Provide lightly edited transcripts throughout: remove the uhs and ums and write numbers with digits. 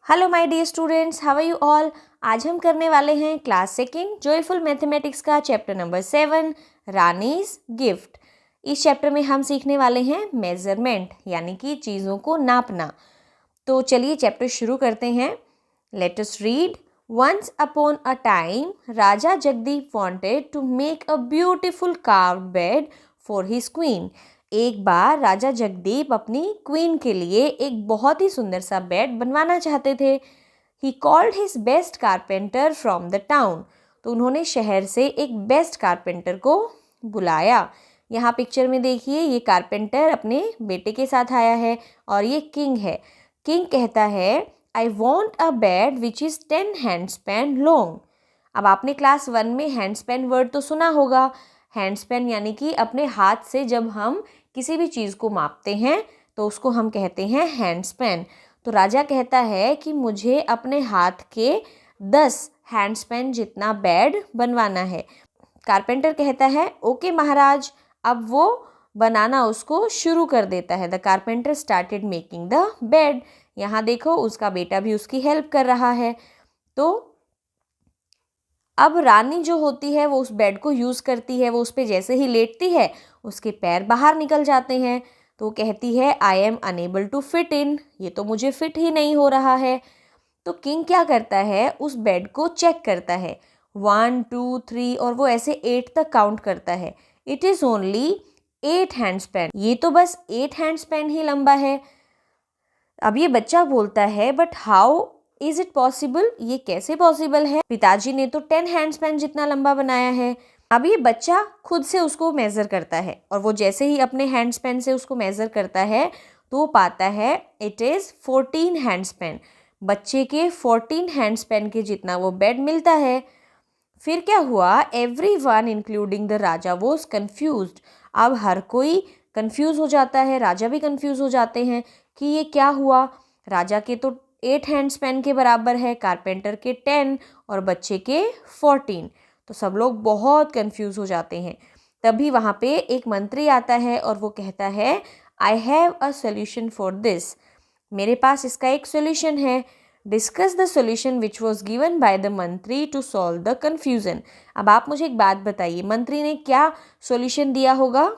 Hello my dear students, how are you all. आज हम करने वाले हैं क्लास सेकंड जॉयफुल मैथमेटिक्स का चैप्टर नंबर 7 रानीज गिफ्ट। इस चैप्टर में हम सीखने वाले हैं मेजरमेंट यानी कि चीज़ों को नापना। तो चलिए चैप्टर शुरू करते हैं। Let us read. Once upon a time raja Jagdeep wanted to make a beautiful carved bed for his queen. एक बार राजा जगदीप अपनी क्वीन के लिए एक बहुत ही सुंदर सा बेड बनवाना चाहते थे। He called his best carpenter from the town. तो उन्होंने शहर से एक बेस्ट कारपेंटर को बुलाया। यहाँ पिक्चर में देखिए, ये कारपेंटर अपने बेटे के साथ आया है और ये किंग है। किंग कहता है, I want a bed which is 10 handspan long. अब आपने क्लास 1 में हैंडस्पैन वर्ड तो सुना होगा। हैंडस्पैन यानी कि अपने हाथ से जब हम किसी भी चीज़ को मापते हैं तो उसको हम कहते हैं हैंडस्पैन। तो राजा कहता है कि मुझे अपने हाथ के 10 हैंडस्पैन जितना बेड बनवाना है। कारपेंटर कहता है, ओके महाराज। अब वो बनाना उसको शुरू कर देता है। The carpenter started making the bed. यहाँ देखो, उसका बेटा भी उसकी हेल्प कर रहा है। तो अब रानी जो होती है वो उस बेड को यूज़ करती है। वो उस पर जैसे ही लेटती है उसके पैर बाहर निकल जाते हैं। तो वो कहती है, I am unable to fit in. ये तो मुझे फिट ही नहीं हो रहा है। तो किंग क्या करता है, उस बेड को चेक करता है। 1 2 3 और वो ऐसे 8 तक काउंट करता है। It is only 8 हैंडस्पैन। ये तो बस 8 हैंडस्पैन ही लंबा है। अब ये बच्चा बोलता है, but how is it possible. ये कैसे पॉसिबल है, पिताजी ने तो 10 हैंडस्पैन जितना लंबा बनाया है। अब ये बच्चा खुद से उसको मेज़र करता है और वो जैसे ही अपने हैंडस्पैन से उसको मेज़र करता है तो वो पाता है इट इज़ 14 हैंडस्पैन। बच्चे के 14 हैंडस्पैन के जितना वो बेड मिलता है। फिर क्या हुआ, everyone including the Raja was confused. अब हर कोई कंफ्यूज हो जाता है, राजा भी कंफ्यूज हो जाते हैं कि ये क्या हुआ। राजा के तो 8 हैंडस्पैन के बराबर है, कारपेंटर के 10 और बच्चे के 14। तो सब लोग बहुत कंफ्यूज हो जाते हैं। तभी वहाँ पे एक मंत्री आता है और वो कहता है, I have a solution for this. मेरे पास इसका एक सोल्यूशन है। Discuss the solution which was given by the मंत्री टू सॉल्व द कन्फ्यूजन। अब आप मुझे एक बात बताइए, मंत्री ने क्या सोल्यूशन दिया होगा।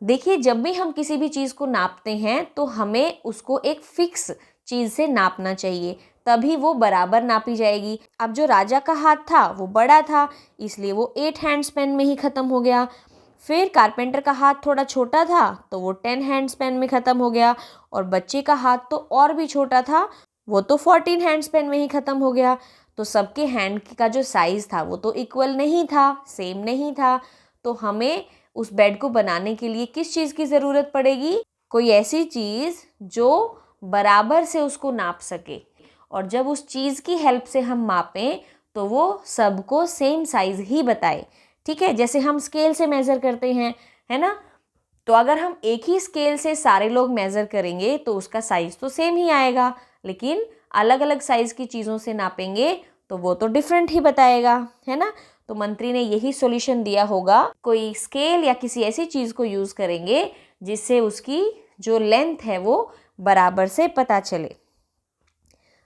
देखिए, जब भी हम किसी भी चीज़ को नापते हैं तो हमें उसको एक फिक्स चीज़ से नापना चाहिए, तभी वो बराबर नापी जाएगी। अब जो राजा का हाथ था वो बड़ा था, इसलिए वो 8 हैंडस्पैन में ही ख़त्म हो गया। फिर कारपेंटर का हाथ थोड़ा छोटा था तो वो 10 हैंडस्पैन में ख़त्म हो गया। और बच्चे का हाथ तो और भी छोटा था, वो तो 14 हैंडस्पैन में ही ख़त्म हो गया। तो सबके हैंड का जो साइज़ था वो तो इक्वल नहीं था, सेम नहीं था। तो हमें उस बेड को बनाने के लिए किस चीज़ की ज़रूरत पड़ेगी, कोई ऐसी चीज़ जो बराबर से उसको नाप सके। और जब उस चीज़ की हेल्प से हम मापें तो वो सबको सेम साइज़ ही बताए। ठीक है, जैसे हम स्केल से मेज़र करते हैं, है ना। तो अगर हम एक ही स्केल से सारे लोग मेज़र करेंगे तो उसका साइज़ तो सेम ही आएगा, लेकिन अलग अलग साइज़ की चीज़ों से नापेंगे तो वो तो डिफरेंट ही बताएगा, है ना। तो मंत्री ने यही सॉल्यूशन दिया होगा, कोई स्केल या किसी ऐसी चीज़ को यूज़ करेंगे जिससे उसकी जो लेंथ है वो बराबर से पता चले।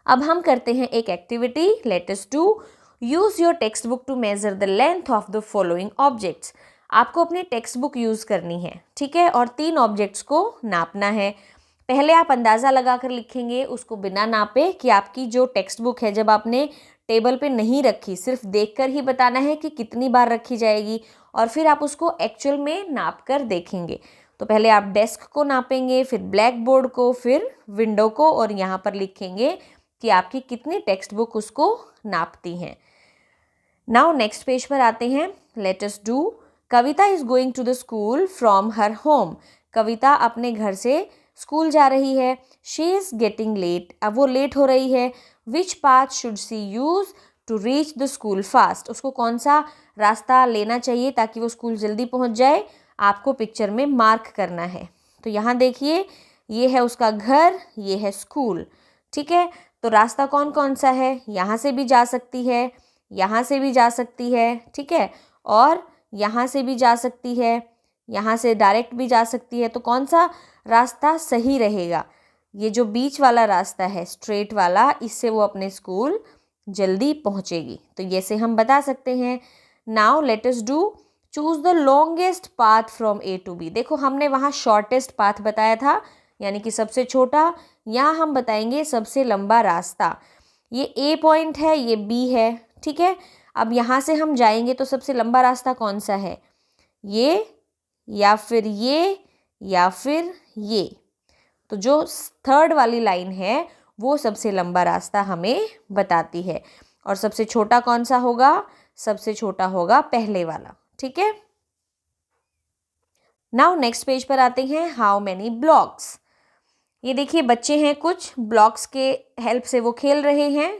अब हम करते हैं एक activity. Let us do. Use your text book to measure the length of the following objects. आपको अपनी टेक्स्ट बुक यूज़ करनी है, ठीक है, और 3 ऑब्जेक्ट्स को नापना है। पहले आप अंदाज़ा लगा कर लिखेंगे उसको बिना नापे कि आपकी जो टेक्स्ट बुक है, जब आपने टेबल पे नहीं रखी, सिर्फ देखकर ही बताना है कि कितनी बार रखी जाएगी, और फिर आप उसको एक्चुअल में नाप कर देखेंगे। तो पहले आप डेस्क को नापेंगे, फिर ब्लैक बोर्ड को, फिर विंडो को, और यहाँ पर लिखेंगे कि आपकी कितनी टेक्स्ट बुक उसको नापती हैं। नाउ नेक्स्ट पेज पर आते हैं। Let us do. Kavita is going to the school from her home. Kavita अपने घर से स्कूल जा रही है। She is getting late. अब वो लेट हो रही है। Which path should she use to reach the school fast. उसको कौन सा रास्ता लेना चाहिए ताकि वो स्कूल जल्दी पहुंच जाए, आपको पिक्चर में मार्क करना है। तो यहाँ देखिए, ये है उसका घर, ये है स्कूल, ठीक है। तो रास्ता कौन कौन सा है, यहाँ से भी जा सकती है, यहाँ से भी जा सकती है, ठीक है, और यहाँ से भी जा सकती है, यहाँ से डायरेक्ट भी जा सकती है। तो कौन सा रास्ता सही रहेगा, ये जो बीच वाला रास्ता है स्ट्रेट वाला, इससे वो अपने स्कूल जल्दी पहुंचेगी। तो ये से हम बता सकते हैं। Now let us do choose the longest path from A to B. देखो हमने वहाँ शॉर्टेस्ट पाथ बताया था, यानी कि सबसे छोटा। यहाँ हम बताएंगे सबसे लंबा रास्ता। ये ए पॉइंट है, ये बी है, ठीक है। अब यहाँ से हम जाएंगे तो सबसे लंबा रास्ता कौन सा है, ये या फिर ये या फिर ये। तो जो थर्ड वाली लाइन है वो सबसे लंबा रास्ता हमें बताती है। और सबसे छोटा कौन सा होगा, सबसे छोटा होगा पहले वाला, ठीक है। नाउ नेक्स्ट पेज पर आते हैं। How many blocks. ये देखिए बच्चे हैं, कुछ ब्लॉक्स के हेल्प से वो खेल रहे हैं।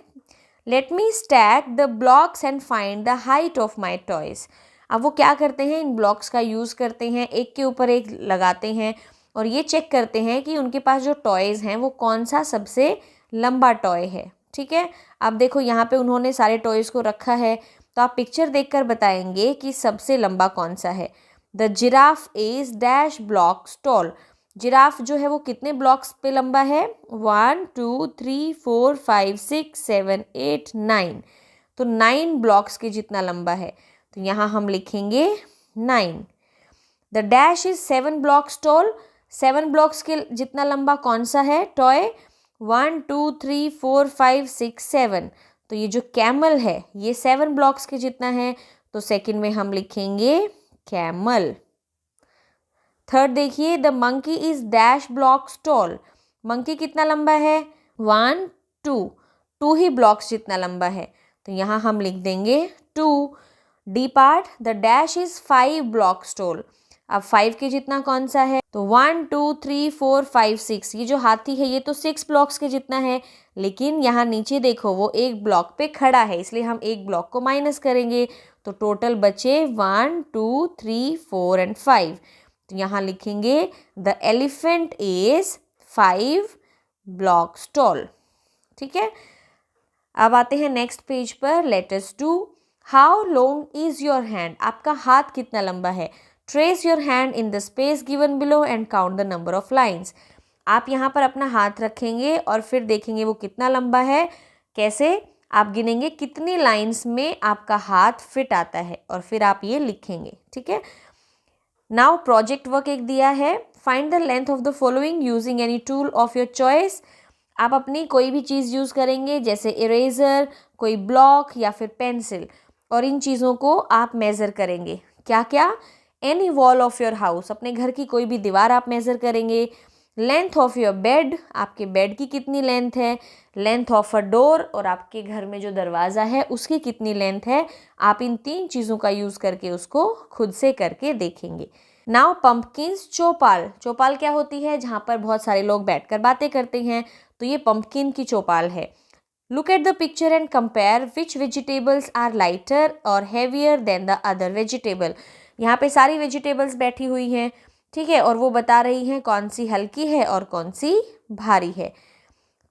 Let me stack the blocks and find the height of my toys. अब वो क्या करते हैं, इन ब्लॉक्स का यूज़ करते हैं, एक के ऊपर एक लगाते हैं और ये चेक करते हैं कि उनके पास जो टॉयज़ हैं वो कौन सा सबसे लंबा टॉय है, ठीक है। अब देखो यहाँ पे उन्होंने सारे टॉयज़ को रखा है, तो आप पिक्चर देखकर बताएंगे कि सबसे लंबा कौन सा है। The giraffe is dash blocks tall. Giraffe जो है वो कितने ब्लॉक्स पे लंबा है, 1 2 3 4 5 6 7 8 9। तो 9 ब्लॉक्स के जितना लंबा है। तो यहाँ हम लिखेंगे 9। The dash is 7 blocks tall. 7 blocks के जितना लंबा कौन सा है टॉय, 1 2 3 4 5 6 7। तो ये जो कैमल है ये 7 ब्लॉक्स के जितना है, तो सेकंड में हम लिखेंगे कैमल। थर्ड देखिए, the monkey is dash blocks tall. Monkey कितना लंबा है, 1 2 ही ब्लॉक्स जितना लंबा है, तो यहाँ हम लिख देंगे 2। D part, the dash is 5 blocks tall. अब 5 के जितना कौन सा है, तो 1 2 3 4 5 6। ये जो हाथी है ये तो 6 ब्लॉक्स के जितना है, लेकिन यहाँ नीचे देखो वो एक ब्लॉक पे खड़ा है, इसलिए हम एक ब्लॉक को माइनस करेंगे, तो टोटल बचे 1 2 3 4 एंड 5। तो यहाँ लिखेंगे the elephant is 5 blocks tall, ठीक है। अब आते हैं नेक्स्ट पेज पर। Let us do how long is your hand. आपका हाथ कितना लंबा है। Trace your hand in the space given below and count the number of lines. आप यहाँ पर अपना हाथ रखेंगे और फिर देखेंगे वो कितना लंबा है। कैसे, आप गिनेंगे कितनी लाइन्स में आपका हाथ फिट आता है और फिर आप ये लिखेंगे, ठीक है। नाउ प्रोजेक्ट वर्क एक दिया है। Find the length of the following using any tool of your choice. आप अपनी कोई भी चीज़ यूज़ करेंगे, जैसे इरेजर, कोई ब्लॉक या फिर पेंसिल, और इन चीज़ों को आप मेज़र करेंगे। क्या क्या, any wall of your house, अपने घर की कोई भी दीवार आप मेज़र करेंगे। लेंथ ऑफ योर बेड, आपके बेड की कितनी लेंथ है। लेंथ ऑफ अ डोर, और आपके घर में जो दरवाज़ा है उसकी कितनी लेंथ है। आप इन 3 चीज़ों का यूज़ करके उसको खुद से करके देखेंगे। नाउ पंपकिन्स, चौपाल। चौपाल क्या होती है, जहाँ पर बहुत सारे लोग बैठकर बातें करते हैं, तो ये पंपकिन की चौपाल है। Look at the picture and compare which vegetables are lighter or heavier than the other vegetable. यहाँ पे सारी वेजिटेबल्स बैठी हुई हैं, ठीक है, और वो बता रही हैं कौन सी हल्की है और कौन सी भारी है।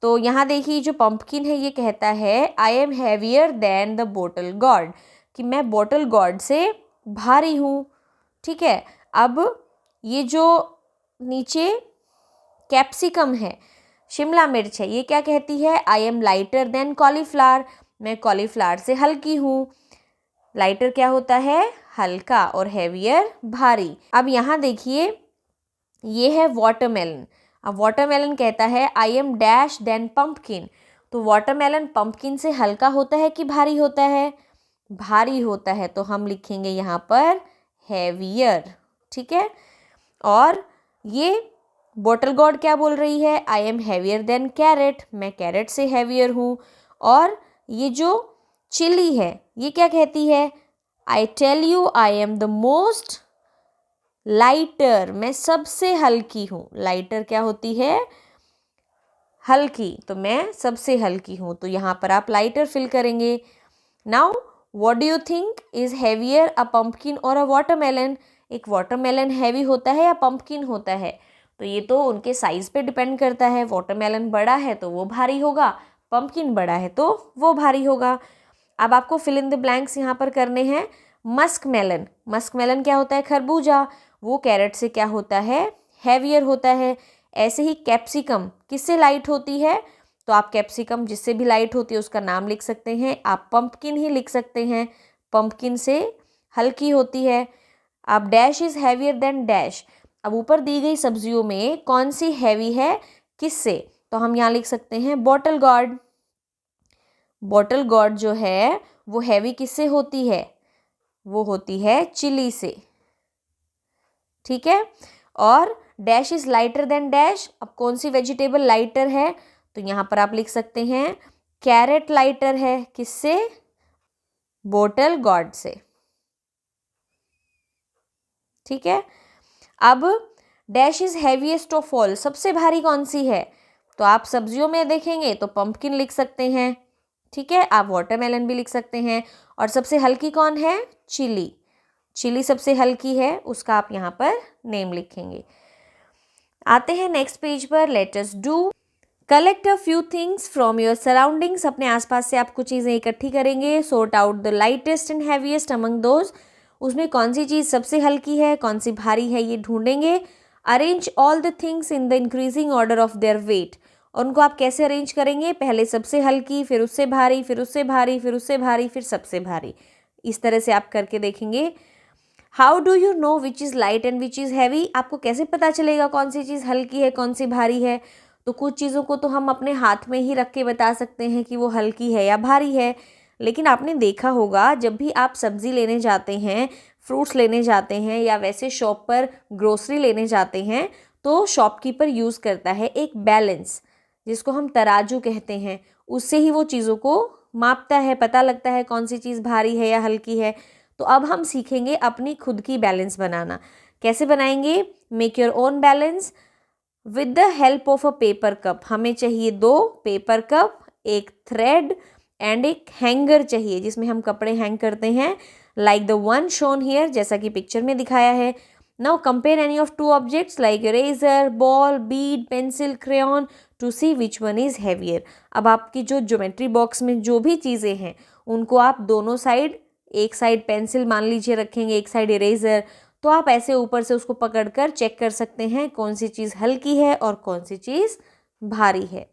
तो यहाँ देखिए जो पंपकिन है ये कहता है I am heavier than the bottle God, कि मैं बॉटल गॉड से भारी हूँ, ठीक है। अब ये जो नीचे कैप्सिकम है, शिमला मिर्च है, ये क्या कहती है, I M lighter than cauliflower, मैं कॉलीफ्लावर से हल्की हूँ। लाइटर क्या होता है, हल्का, और हैवियर भारी। अब यहाँ देखिए ये है वाटरमेलन। अब वाटरमेलन कहता है I am dash than pumpkin, तो वाटरमेलन पंपकिन से हल्का होता है कि भारी होता है, भारी होता है, तो हम लिखेंगे यहाँ पर हैवियर, ठीक है। और ये बॉटल गॉड क्या बोल रही है, I am heavier than carrot, मैं कैरेट से हैवियर हूँ। और ये जो चिली है ये क्या कहती है, I tell you I am the most lighter, मैं सबसे हल्की हूँ। लाइटर क्या होती है, हल्की, तो मैं सबसे हल्की हूँ, तो यहाँ पर आप लाइटर फिल करेंगे। Now what do you think is heavier, a pumpkin और अ वाटरमेलन। एक वाटरमेलन हैवी होता है या पंपकिन होता है, तो ये तो उनके साइज पे डिपेंड करता है। वाटरमेलन बड़ा है तो वो भारी होगा, पंपकिन बड़ा है तो वो भारी होगा। अब आपको फिल इन द ब्लैंक्स यहाँ पर करने हैं। मस्क मेलन, मस्क मेलन क्या होता है, खरबूजा, वो कैरेट से क्या होता है, हैवियर होता है। ऐसे ही कैप्सिकम किससे लाइट होती है, तो आप कैप्सिकम जिससे भी लाइट होती है उसका नाम लिख सकते हैं। आप पंपकिन ही लिख सकते हैं, पंपकिन से हल्की होती है। अब dash is heavier than dash, अब ऊपर दी गई सब्जियों में कौन सी हैवी है, किससे, तो हम यहाँ लिख सकते हैं बॉटल गॉर्ड। बॉटल गॉर्ड जो है वो हैवी किससे होती है, वो होती है चिली से, ठीक है। और dash is lighter than dash, अब कौन सी वेजिटेबल लाइटर है, तो यहाँ पर आप लिख सकते हैं कैरेट लाइटर है, किससे, बॉटल गॉर्ड से, ठीक है। अब dash is heaviest of all, सबसे भारी कौन सी है, तो आप सब्जियों में देखेंगे तो पंपकिन लिख सकते हैं, ठीक है। आप वाटरमेलन भी लिख सकते हैं। और सबसे हल्की कौन है, चिली, चिली सबसे हल्की है, उसका आप यहाँ पर नेम लिखेंगे। आते हैं नेक्स्ट पेज पर, let us do collect a few things from your surroundings, अपने आसपास से आप कुछ चीज़ें इकट्ठी करेंगे। Sort out the lightest and heaviest among those, उसमें कौन सी चीज़ सबसे हल्की है, कौन सी भारी है, ये ढूंढेंगे। Arrange all the things in the increasing order of their weight, और उनको आप कैसे अरेंज करेंगे, पहले सबसे हल्की, फिर उससे भारी, फिर उससे भारी, फिर उससे भारी, फिर सबसे भारी, इस तरह से आप करके देखेंगे। How do you know which is light and which is heavy, आपको कैसे पता चलेगा कौन सी चीज़ हल्की है कौन सी भारी है, तो कुछ चीज़ों को तो हम अपने हाथ में ही रख के बता सकते हैं कि वो हल्की है या भारी है। लेकिन आपने देखा होगा जब भी आप सब्ज़ी लेने जाते हैं, फ्रूट्स लेने जाते हैं, या वैसे शॉप पर ग्रोसरी लेने जाते हैं, तो शॉपकीपर यूज़ करता है एक बैलेंस, जिसको हम तराजू कहते हैं, उससे ही वो चीज़ों को मापता है, पता लगता है कौन सी चीज़ भारी है या हल्की है। तो अब हम सीखेंगे अपनी खुद की बैलेंस बनाना। कैसे बनाएंगे, make your own balance with the help of a paper cup. हमें चाहिए 2 पेपर कप, एक थ्रेड एंड एक हैंगर चाहिए जिसमें हम कपड़े हैंग करते हैं, like the one shown here, जैसा कि पिक्चर में दिखाया है। Now compare any of 2 objects like eraser, ball, bead, pencil, crayon to see which one is heavier. अब आपकी जो ज्योमेट्री बॉक्स में जो भी चीज़ें हैं उनको आप दोनों साइड, एक साइड पेंसिल मान लीजिए रखेंगे, एक साइड इरेजर, तो आप ऐसे ऊपर से उसको पकड़कर चेक कर सकते हैं कौन सी चीज़ हल्की है और कौन सी चीज़ भारी है।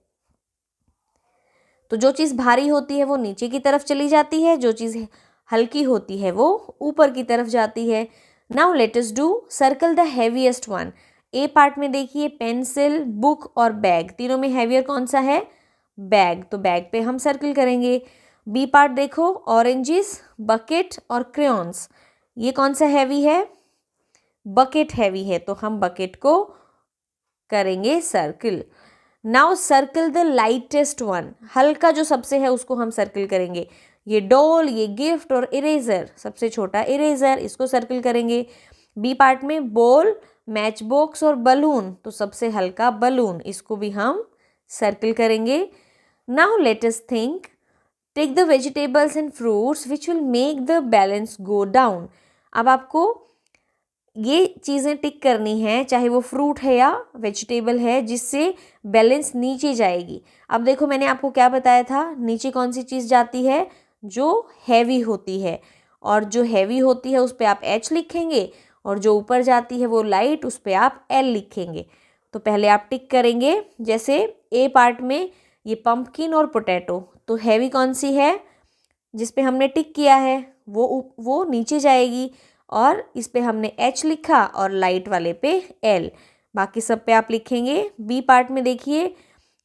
तो जो चीज़ भारी होती है वो नीचे की तरफ चली जाती है, जो चीज़ हल्की होती है वो ऊपर की तरफ जाती है। Now let us do circle the heaviest one. A part में देखिए पेंसिल, बुक और बैग, तीनों में हैवियर कौन सा है, बैग, तो बैग पे हम सर्कल करेंगे। बी पार्ट देखो, ऑरेंजेस, बकेट और क्रेयॉन्स, ये कौन सा हैवी है, बकेट हैवी है, तो हम बकेट को करेंगे circle. Now circle the lightest one, हल्का जो सबसे है उसको हम सर्कल करेंगे। ये डॉल, ये गिफ्ट और इरेजर, सबसे छोटा इरेजर, इसको सर्कल करेंगे। बी पार्ट में बॉल, मैच बॉक्स और बलून, तो सबसे हल्का बलून, इसको भी हम सर्कल करेंगे। Now let us think, take the vegetables and fruits which will make the balance go down. अब आपको ये चीज़ें टिक करनी है, चाहे वो फ्रूट है या वेजिटेबल है, जिससे बैलेंस नीचे जाएगी। अब देखो मैंने आपको क्या बताया था, नीचे कौन सी चीज़ जाती है, जो हैवी होती है, और जो हैवी होती है उस पर आप H लिखेंगे, और जो ऊपर जाती है वो लाइट, उस पर आप L लिखेंगे। तो पहले आप टिक करेंगे, जैसे ए पार्ट में ये पंपकिन और पोटैटो, तो हैवी कौन सी है जिस पे हमने टिक किया है, वो नीचे जाएगी, और इस पे हमने H लिखा और लाइट वाले पे L, बाकी सब पे आप लिखेंगे। बी पार्ट में देखिए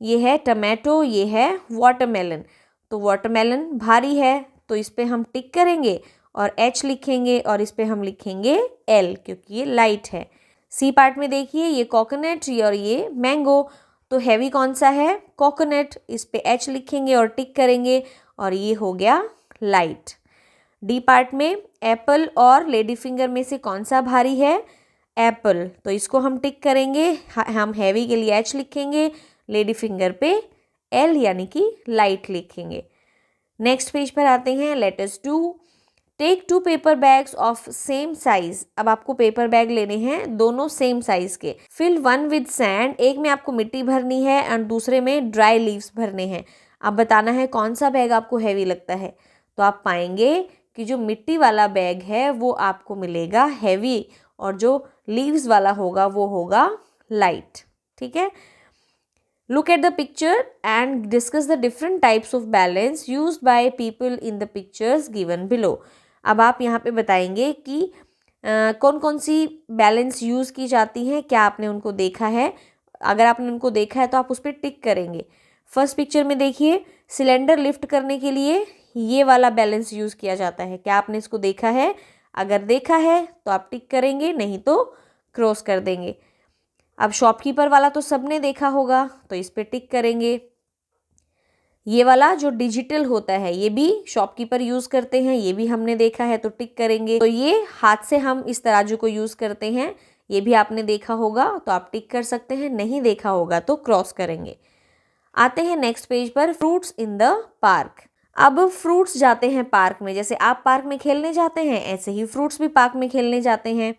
ये है टमाटो, ये है वाटरमेलन, तो वाटरमेलन भारी है, तो इस पे हम टिक करेंगे और H लिखेंगे, और इस पे हम लिखेंगे L क्योंकि ये लाइट है। सी पार्ट में देखिए ये कोकोनट और ये मैंगो, तो हैवी कौन सा है, कोकोनट, इस पे H लिखेंगे और टिक करेंगे, और ये हो गया लाइट। डी पार्ट में एप्पल और लेडी फिंगर में से कौन सा भारी है, एप्पल, तो इसको हम टिक करेंगे, हम हैवी के लिए H लिखेंगे, लेडी फिंगर पे L यानी कि लाइट लिखेंगे। नेक्स्ट पेज पर आते हैं, let us do take 2 paper bags of same size. अब आपको पेपर बैग लेने हैं दोनों सेम साइज के। फिल वन विद सैंड, एक में आपको मिट्टी भरनी है एंड दूसरे में ड्राई लीव्स भरने हैं। अब बताना है कौन सा बैग आपको हैवी लगता है, तो आप पाएंगे कि जो मिट्टी वाला बैग है वो आपको मिलेगा हैवी, और जो लीव्स वाला होगा वो होगा लाइट। ठीक है। Look at the picture and discuss the different types of balance used by people in the pictures given below. अब आप यहाँ पे बताएंगे कि कौन कौन सी बैलेंस यूज़ की जाती हैं, क्या आपने उनको देखा है। अगर आपने उनको देखा है तो आप उस पर टिक करेंगे। फर्स्ट पिक्चर में देखिए, सिलेंडर लिफ्ट करने के लिए ये वाला बैलेंस यूज़ किया जाता है। क्या आपने इसको देखा है? अगर देखा है तो आप टिक करेंगे, नहीं तो क्रॉस कर देंगे। अब शॉपकीपर वाला तो सबने देखा होगा, तो इस पे टिक करेंगे। ये वाला जो डिजिटल होता है ये भी शॉपकीपर यूज़ करते हैं, ये भी हमने देखा है, तो टिक करेंगे। तो ये हाथ से हम इस तराजू को यूज़ करते हैं, ये भी आपने देखा होगा, तो आप टिक कर सकते हैं। नहीं देखा होगा तो क्रॉस करेंगे। आते हैं नेक्स्ट पेज पर, फ्रूट्स इन द पार्क। अब फ्रूट्स जाते हैं पार्क में, जैसे आप पार्क में खेलने जाते हैं ऐसे ही फ्रूट्स भी पार्क में खेलने जाते हैं।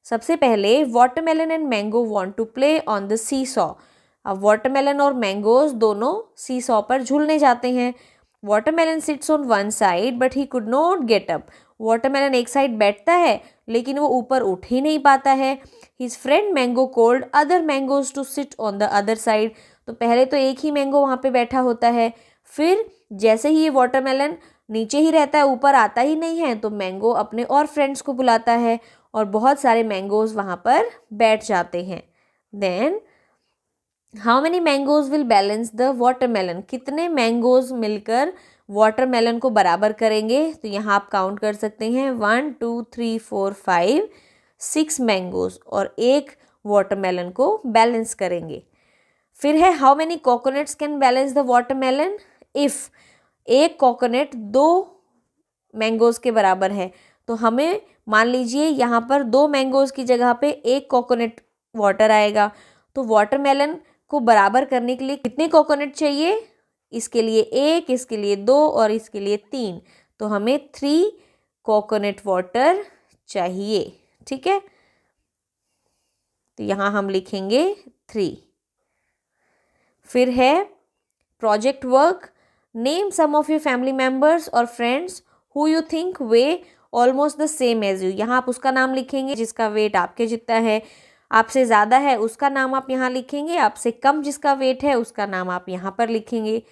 सबसे पहले watermelon and mango want to play on the seesaw. अब वाटरमेलन और मैंगोज दोनों सी सॉ पर झूलने जाते हैं। Watermelon sits on one side but he could not get up. Watermelon एक साइड बैठता है लेकिन वो ऊपर उठ ही नहीं पाता है। His friend mango called other mangoes to sit on the other side. तो पहले तो एक ही मैंगो वहाँ पे बैठा होता है, फिर जैसे ही ये वाटरमेलन नीचे ही रहता है, ऊपर आता ही नहीं है, तो मैंगो अपने और फ्रेंड्स को बुलाता है और बहुत सारे मैंगोज वहाँ पर बैठ जाते हैं। Then how many mangoes will balance the watermelon. कितने मैंगोज मिलकर वाटरमेलन को बराबर करेंगे? तो यहाँ आप काउंट कर सकते हैं 1 2 3 4 5 6 मैंगोज और एक वाटरमेलन को बैलेंस करेंगे। फिर है how many coconuts can balance the watermelon. If एक कोकोनट 2 मैंगोज के बराबर है, तो हमें मान लीजिए यहाँ पर 2 मैंगोज की जगह पे एक कोकोनट वाटर आएगा। तो वाटरमेलन को बराबर करने के लिए कितने कोकोनट चाहिए? इसके लिए 1, इसके लिए 2 और इसके लिए 3। तो हमें 3 कोकोनट वाटर चाहिए। ठीक है, तो यहाँ हम लिखेंगे 3। फिर है project work. Name some of your family members और friends who you think they almost the same age you. यहाँ आप उसका नाम लिखेंगे जिसका वेट आपके जितना है, आपसे ज़्यादा है उसका नाम आप यहाँ लिखेंगे, आपसे कम जिसका वेट है उसका नाम आप यहाँ पर लिखेंगे।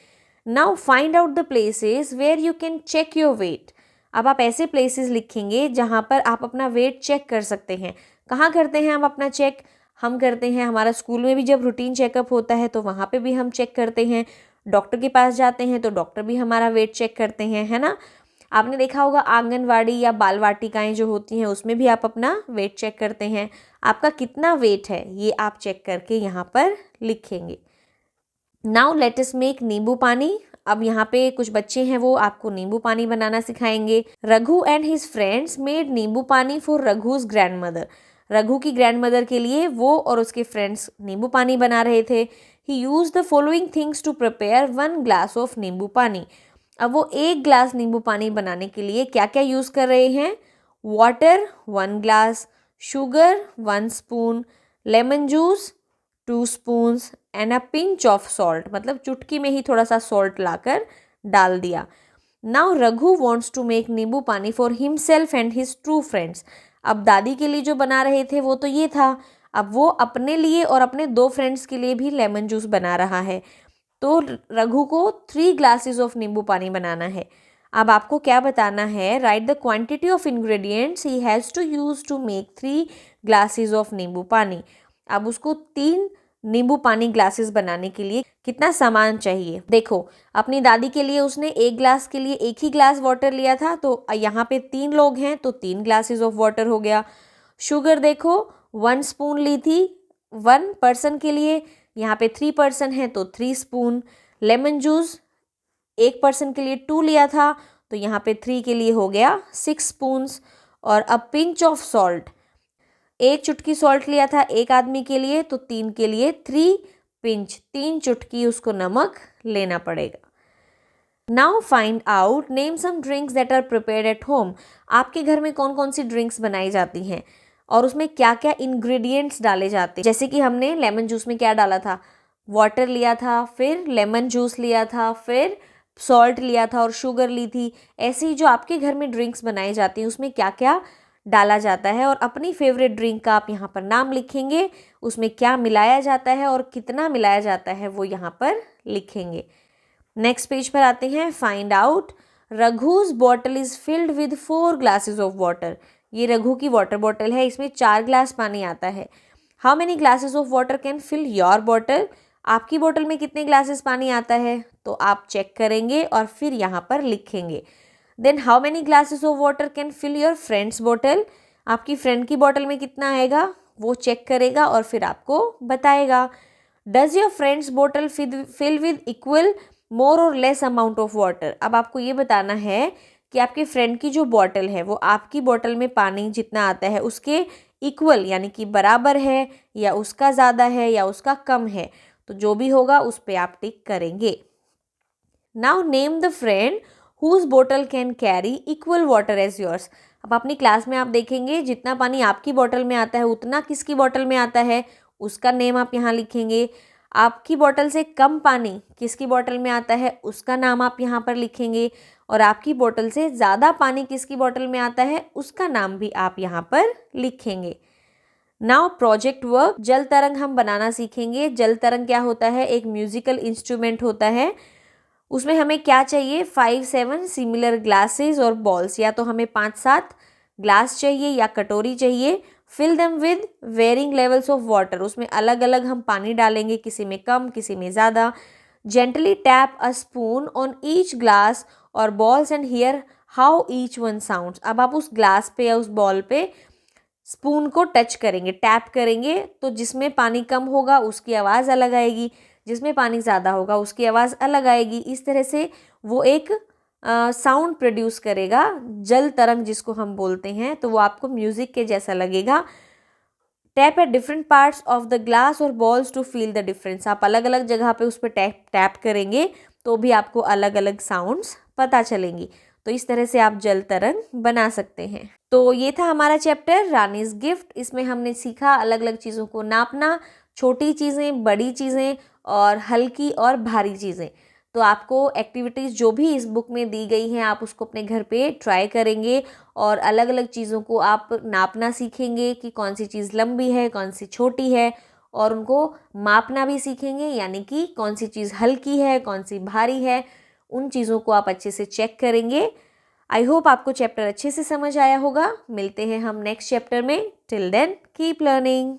Now find out the places where you can check your weight. अब आप ऐसे प्लेसेस लिखेंगे जहाँ पर आप अपना वेट चेक कर सकते हैं। कहाँ करते हैं हम अपना चेक? हम करते हैं हमारा स्कूल में भी जब रूटीन चेकअप होता है तो वहाँ पे भी हम चेक करते हैं। डॉक्टर के पास जाते हैं तो डॉक्टर भी हमारा वेट चेक करते हैं, है ना। आपने देखा होगा आंगनवाड़ी या बाल वाटिकाएँ जो होती हैं उसमें भी आप अपना वेट चेक करते हैं। आपका कितना वेट है ये आप चेक करके यहाँ पर लिखेंगे। Now let us make nimbu पानी। अब यहाँ पे कुछ बच्चे हैं वो आपको नींबू पानी बनाना सिखाएंगे। Raghu and his friends made नींबू पानी फॉर रघुज ग्रैंडमदर। रघु की ग्रैंडमदर के लिए वो और उसके फ्रेंड्स नींबू पानी बना रहे थे। He use the following things to prepare 1 glass of नींबू पानी। अब वो 1 ग्लास नींबू पानी बनाने के लिए क्या क्या यूज़ कर रहे हैं? Water 1 glass, sugar 1 spoon, lemon juice 2 spoons and a pinch of salt. मतलब चुटकी में ही थोड़ा सा सॉल्ट लाकर डाल दिया। Now Raghu wants to make nimbu pani for himself and his 2 friends. अब दादी के लिए जो बना रहे थे वो तो ये था, अब वो अपने लिए और अपने 2 फ्रेंड्स के लिए भी लेमन जूस बना रहा है। तो रघु को 3 ग्लासेस ऑफ नींबू पानी बनाना है। अब आपको क्या बताना है? Write the quantity of ingredients he has to use to make 3 glasses of नींबू पानी। अब उसको 3 नींबू पानी ग्लासेस बनाने के लिए कितना सामान चाहिए? देखो, अपनी दादी के लिए उसने 1 ग्लास के लिए 1 ही ग्लास वाटर लिया था, तो यहाँ पे 3 लोग हैं तो 3 ग्लासेस ऑफ वाटर हो गया। शुगर देखो 1 स्पून ली थी 1 पर्सन के लिए, यहाँ पे 3 पर्सन है तो 3 स्पून। लेमन जूस 1 पर्सन के लिए 2 लिया था तो यहाँ पे 3 के लिए हो गया 6 स्पून्स। और अब पिंच ऑफ सॉल्ट, 1 चुटकी सॉल्ट लिया था 1 आदमी के लिए तो 3 के लिए 3 पिंच, 3 चुटकी उसको नमक लेना पड़ेगा। Now find out name some drinks that are prepared at home. आपके घर में कौन कौन सी ड्रिंक्स बनाई जाती हैं और उसमें क्या क्या इंग्रेडिएंट्स डाले जाते हैं। जैसे कि हमने लेमन जूस में क्या डाला था? वाटर लिया था, फिर लेमन जूस लिया था, फिर सॉल्ट लिया था और शुगर ली थी। ऐसे ही जो आपके घर में ड्रिंक्स बनाई जाती हैं उसमें क्या क्या डाला जाता है और अपनी फेवरेट ड्रिंक का आप यहाँ पर नाम लिखेंगे, उसमें क्या मिलाया जाता है और कितना मिलाया जाता है वो यहाँ पर लिखेंगे। नेक्स्ट पेज पर आते हैं। Find out Raghu's bottle is filled with 4 glasses of water. ये रघु की वाटर बॉटल है, इसमें 4 ग्लास पानी आता है। How many glasses of water can fill your bottle. आपकी बोतल में कितने ग्लासेस पानी आता है, तो आप चेक करेंगे और फिर यहाँ पर लिखेंगे। Then how many glasses of water can fill your friend's bottle. आपकी फ्रेंड की बोतल में कितना आएगा वो चेक करेगा और फिर आपको बताएगा। Does your friend's bottle fill with equal more or less amount of water. अब आपको ये बताना है कि आपके फ्रेंड की जो बॉटल है वो आपकी बॉटल में पानी जितना आता है उसके इक्वल यानी कि बराबर है, या उसका ज़्यादा है, या उसका कम है। तो जो भी होगा उस पर आप टिक करेंगे। Now name the friend whose bottle can carry equal water as yours. अब अपनी क्लास में आप देखेंगे जितना पानी आपकी बॉटल में आता है उतना किसकी बॉटल में आता है, उसका नेम आप यहाँ लिखेंगे। आपकी बॉटल से कम पानी किसकी बॉटल में आता है उसका नाम आप यहाँ पर लिखेंगे, और आपकी बॉटल से ज़्यादा पानी किसकी बॉटल में आता है उसका नाम भी आप यहाँ पर लिखेंगे। Now project work. जल तरंग हम बनाना सीखेंगे। जल तरंग क्या होता है, एक म्यूजिकल इंस्ट्रूमेंट होता है। उसमें हमें क्या चाहिए, 5-7 सिमिलर ग्लासेस और बॉल्स, या तो हमें 5-7 ग्लास चाहिए या कटोरी चाहिए। Fill them with varying levels of water. उसमें अलग अलग हम पानी डालेंगे, किसी में कम किसी में ज़्यादा। Gently tap a spoon on each glass और bowls and hear how each one sounds. अब आप उस ग्लास पे या उस बॉल पे स्पून को टच करेंगे, टैप करेंगे, तो जिसमें पानी कम होगा उसकी आवाज़ अलग आएगी, जिसमें पानी ज़्यादा होगा उसकी आवाज़ अलग आएगी। इस तरह से वो एक साउंड प्रोड्यूस करेगा, जल तरंग जिसको हम बोलते हैं, तो वो आपको म्यूज़िक के जैसा लगेगा। Tap at different parts of the glass और bowls to feel the difference. आप अलग अलग जगह पे उस पर टैप करेंगे तो भी आपको अलग अलग साउंड्स पता चलेंगी। तो इस तरह से आप जल तरंग बना सकते हैं। तो ये था हमारा चैप्टर रानीज गिफ्ट। इसमें हमने सीखा अलग अलग चीज़ों को नापना, छोटी चीज़ें, बड़ी चीज़ें और हल्की और भारी चीज़ें। तो आपको एक्टिविटीज़ जो भी इस बुक में दी गई हैं आप उसको अपने घर पे ट्राई करेंगे और अलग अलग चीज़ों को आप नापना सीखेंगे कि कौन सी चीज़ लंबी है कौन सी छोटी है, और उनको मापना भी सीखेंगे, यानी कि कौन सी चीज़ हल्की है कौन सी भारी है। उन चीज़ों को आप अच्छे से चेक करेंगे। आई होप आपको चैप्टर अच्छे से समझ आया होगा। मिलते हैं हम नेक्स्ट चैप्टर में। Till then keep learning.